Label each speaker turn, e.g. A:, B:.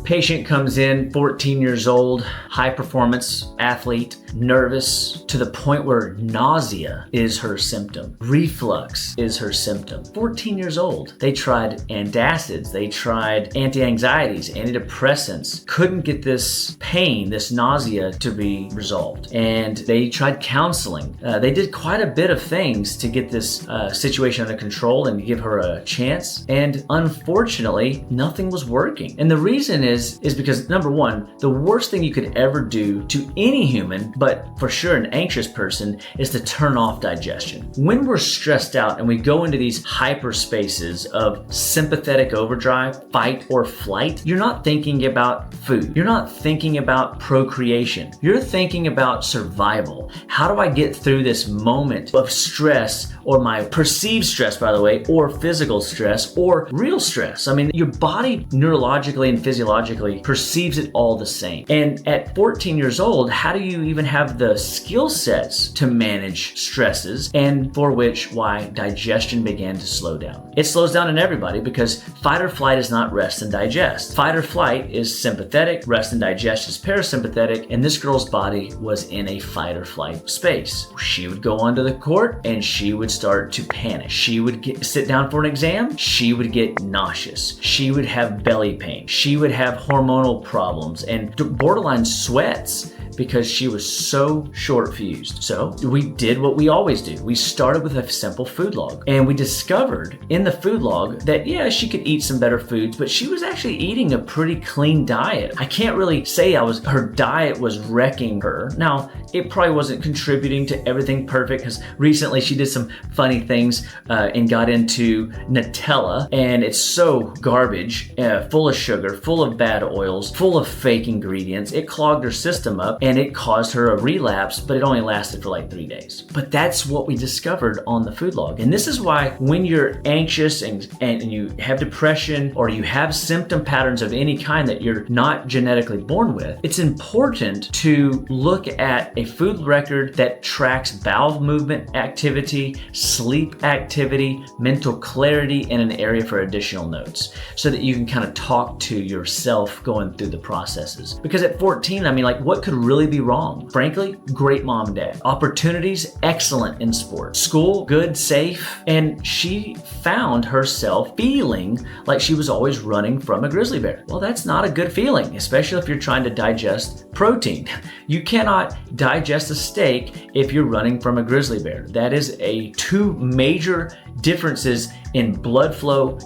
A: Patient comes in, 14 years old, high performance athlete, nervous to the point where nausea is her symptom. Reflux is her symptom. 14 years old. They tried antacids, they tried anti-anxieties, antidepressants, couldn't get this pain, this nausea to be resolved. And they tried counseling. They did quite a bit of things to get this situation under control and give her a chance. And unfortunately, nothing was working. And the reason is because, number one, the worst thing you could ever do to any human, but for sure an anxious person, is to turn off digestion. When we're stressed out and we go into these hyperspaces of sympathetic overdrive, fight or flight, you're not thinking about food. You're not thinking about procreation. You're thinking about survival. How do I get through this moment of stress, or my perceived stress, by the way, or physical stress, or real stress? I mean, your body neurologically and physiologically perceives it all the same. And at 14 years old, how do you even have the skill sets to manage stresses, and for why digestion began to slow down? It slows down in everybody because fight or flight is not rest and digest. Fight or flight is sympathetic, rest and digest is parasympathetic, and this girl's body was in a fight or flight space. She would go onto the court and she would start to panic. She would sit down for an exam, she would get nauseous. She would have belly pain. She would have hormonal problems and borderline sweats because she was so short-fused. So we did what we always do. We started with a simple food log, and we discovered in the food log that, yeah, she could eat some better foods, but she was actually eating a pretty clean diet. I can't really say her diet was wrecking her. Now, it probably wasn't contributing to everything perfect, because recently she did some funny things and got into Nutella, and it's so garbage, full of sugar, full of bad oils, full of fake ingredients. It clogged her system up, and it caused her a relapse, but it only lasted for like 3 days. But that's what we discovered on the food log. And this is why when you're anxious and you have depression, or you have symptom patterns of any kind that you're not genetically born with, it's important to look at a food record that tracks bowel movement activity, sleep activity, mental clarity, and an area for additional notes, so that you can kind of talk to yourself going through the processes. Because at 14, I mean, like, what could really be wrong? Frankly, great mom and dad. Opportunities, excellent in sports. School, good, safe. And she found herself feeling like she was always running from a grizzly bear. Well, that's not a good feeling, especially if you're trying to digest protein. You cannot digest a steak if you're running from a grizzly bear. That is two major differences in blood flow.